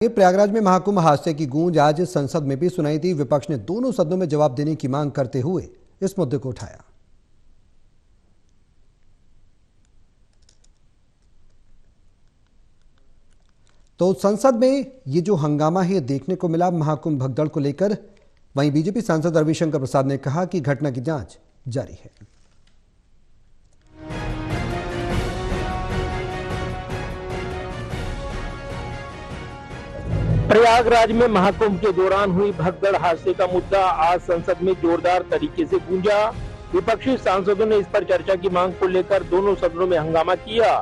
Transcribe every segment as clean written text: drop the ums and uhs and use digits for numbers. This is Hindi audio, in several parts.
प्रयागराज में महाकुंभ हादसे की गूंज आज संसद में भी सुनाई दी। विपक्ष ने दोनों सदनों में जवाब देने की मांग करते हुए इस मुद्दे को उठाया। तो संसद में ये जो हंगामा है देखने को मिला महाकुंभ भगदड़ को लेकर। वहीं बीजेपी सांसद रविशंकर प्रसाद ने कहा कि घटना की जांच जारी है। प्रयागराज में महाकुंभ के दौरान हुई भगदड़ हादसे का मुद्दा आज संसद में जोरदार तरीके से गूंजा। विपक्षी सांसदों ने इस पर चर्चा की मांग को लेकर दोनों सदनों में हंगामा किया।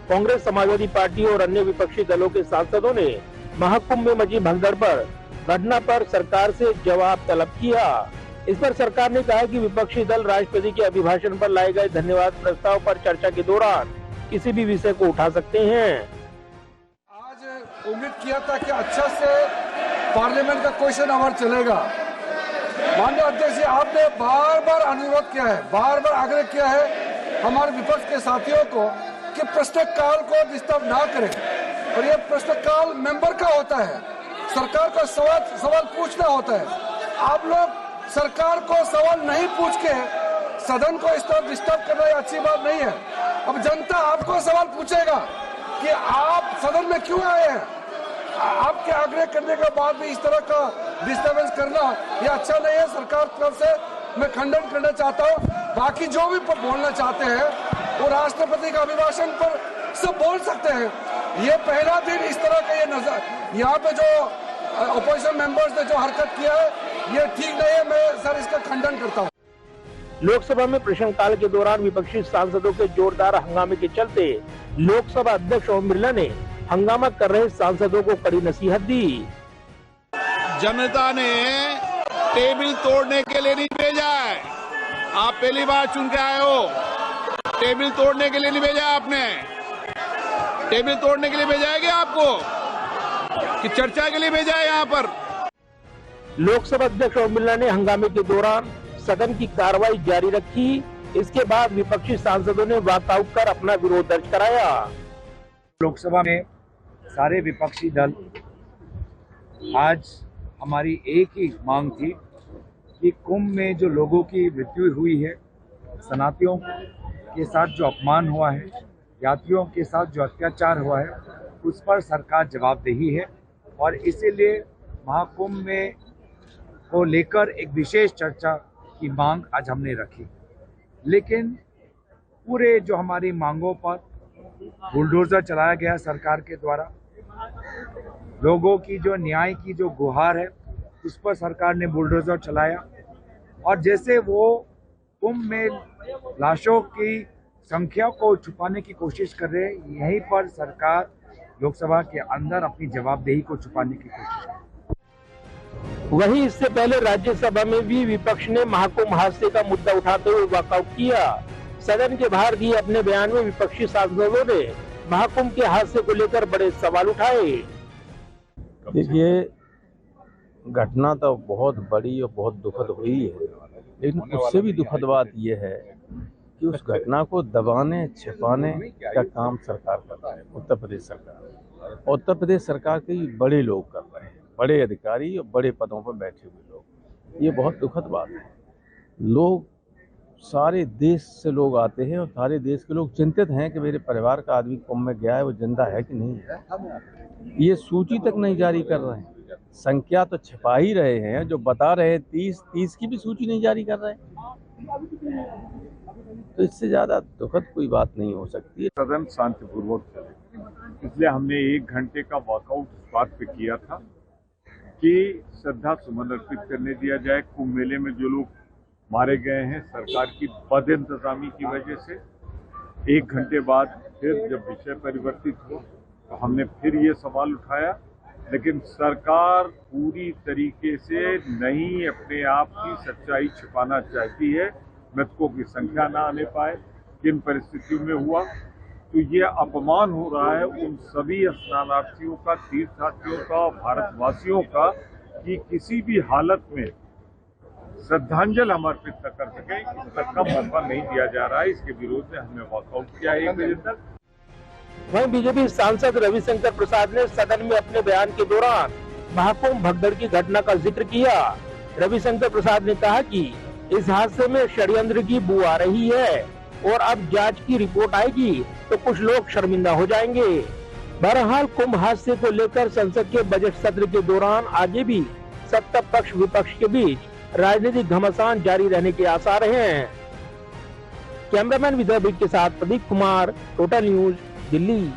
कांग्रेस, समाजवादी पार्टी और अन्य विपक्षी दलों के सांसदों ने महाकुंभ में मची भगदड़ पर घटना पर सरकार से जवाब तलब किया। इस पर सरकार ने कहा कि विपक्षी दल राष्ट्रपति के अभिभाषण पर लाए गए धन्यवाद प्रस्ताव पर चर्चा के दौरान किसी भी विषय को उठा सकते हैं। उम्मीद किया था कि अच्छा से पार्लियामेंट का क्वेश्चन आवर चलेगा। माननीय अध्यक्ष जी, आपने बार बार अनुरोध किया है, बार बार आग्रह किया है हमारे विपक्ष के साथियों को कि प्रश्नकाल को डिस्टर्ब ना करें। और ये प्रश्नकाल मेंबर का होता है, सरकार का सवाल पूछना होता है। आप लोग सरकार को सवाल नहीं पूछ के सदन को इस तरह डिस्टर्ब करना अच्छी बात नहीं है। अब जनता आपको सवाल पूछेगा कि आप सदन में क्यों आए हैं। आपके आग्रह करने के बाद भी इस तरह का डिस्टर्बेंस करना ये अच्छा नहीं है। सरकार तरफ से मैं खंडन करना चाहता हूँ। बाकी जो भी बोलना चाहते हैं वो राष्ट्रपति का अभिभाषण पर सब बोल सकते हैं। ये पहला दिन इस तरह का ये नजर यहाँ पे जो अपोजिशन मेंबर्स ने जो हरकत किया है ये ठीक नहीं है। मैं सर इसका खंडन करता हूँ। लोकसभा में प्रश्नकाल के दौरान विपक्षी सांसदों के जोरदार हंगामे के चलते लोकसभा अध्यक्ष ओम बिरला ने हंगामा कर रहे सांसदों को कड़ी नसीहत दी। जनता ने टेबल तोड़ने के लिए नहीं भेजा है। आप पहली बार चुन के आए हो। टेबल तोड़ने के लिए नहीं भेजा आपने। टेबल तोड़ने के लिए भेजा है क्या आपको कि चर्चा के लिए भेजा है? यहाँ पर लोकसभा अध्यक्ष ओम बिरला ने हंगामे के दौरान सदन की कार्रवाई जारी रखी। इसके बाद विपक्षी सांसदों ने वॉकआउट कर अपना विरोध दर्ज कराया। लोकसभा में सारे विपक्षी दल आज हमारी एक ही मांग थी कि कुंभ में जो लोगों की मृत्यु हुई है, शरणार्थियों के साथ जो अपमान हुआ है, यात्रियों के साथ जो अत्याचार हुआ है, उस पर सरकार जवाबदेही है। और इसीलिए महाकुंभ में को लेकर एक विशेष चर्चा की मांग आज हमने रखी। लेकिन पूरे जो हमारी मांगों पर बुलडोजर चलाया गया सरकार के द्वारा, लोगों की जो न्याय की जो गुहार है उस पर सरकार ने बुलडोजर चलाया। और जैसे वो कुंभ में लाशों की संख्या को छुपाने की कोशिश कर रहे हैं, यहीं पर सरकार लोकसभा के अंदर अपनी जवाबदेही को छुपाने की कोशिश कर रही है। वहीं इससे पहले राज्यसभा में भी विपक्ष ने महाकुंभ हादसे का मुद्दा उठाते हुए वॉकआउट किया। सदन के बाहर दिए अपने बयान में विपक्षी सांसदों ने महाकुंभ के हादसे को लेकर बड़े सवाल उठाए। देखिए, घटना तो बहुत बड़ी और बहुत दुखद हुई है, लेकिन उससे भी दुखद बात यह है कि उस घटना को दबाने छिपाने का काम सरकार कर रहा है। उत्तर प्रदेश सरकार, उत्तर प्रदेश सरकार के बड़े लोग कर रहे हैं, बड़े अधिकारी और बड़े पदों पर बैठे हुए लोग। ये बहुत दुखद बात है। लोग सारे देश से लोग आते हैं और सारे देश के लोग चिंतित हैं कि मेरे परिवार का आदमी कुंभ में गया है, वो जिंदा है कि नहीं है। ये सूची तक नहीं जारी कर रहे हैं, संख्या तो छिपा ही रहे हैं। जो बता रहे हैं 30 की भी सूची नहीं जारी कर रहे हैं। तो इससे ज्यादा दुखद कोई बात नहीं हो सकती है। सदन शांतिपूर्वक चले, इसलिए हमने 1 घंटे का वॉकआउट इस बात पे किया था कि श्रद्धा सुमन अर्पित करने दिया जाए। कुंभ मेले में जो लोग मारे गए हैं सरकार की बद इंतजामी की वजह से। 1 घंटे बाद फिर जब विषय परिवर्तित हो तो हमने फिर ये सवाल उठाया, लेकिन सरकार पूरी तरीके से नहीं अपने आप की सच्चाई छिपाना चाहती है। मृतकों की संख्या ना आने पाए, किन परिस्थितियों में हुआ, तो ये अपमान हो रहा है उन सभी स्नानार्थियों का, तीर्थयात्रियों का, भारतवासियों का, कि किसी भी हालत में श्रद्धांजलि हम अर्पित न कर सके। इस तक का मौका नहीं दिया जा रहा है। इसके विरोध में हमने वॉकआउट किया 1 बजे तक। वहीं बीजेपी सांसद रविशंकर प्रसाद ने सदन में अपने बयान के दौरान महाकुंभ भगदड़ की घटना का जिक्र किया। रविशंकर प्रसाद ने कहा कि इस हादसे में षड्यंत्र की बू आ रही है और अब जांच की रिपोर्ट आएगी तो कुछ लोग शर्मिंदा हो जाएंगे। बहरहाल कुंभ हादसे को लेकर संसद के बजट सत्र के दौरान आगे भी सत्ता पक्ष विपक्ष के बीच राजनीतिक घमासान जारी रहने के आसार हैं। कैमरामैन विजय बिग के साथ प्रदीप कुमार, टोटल न्यूज, दिल्ली।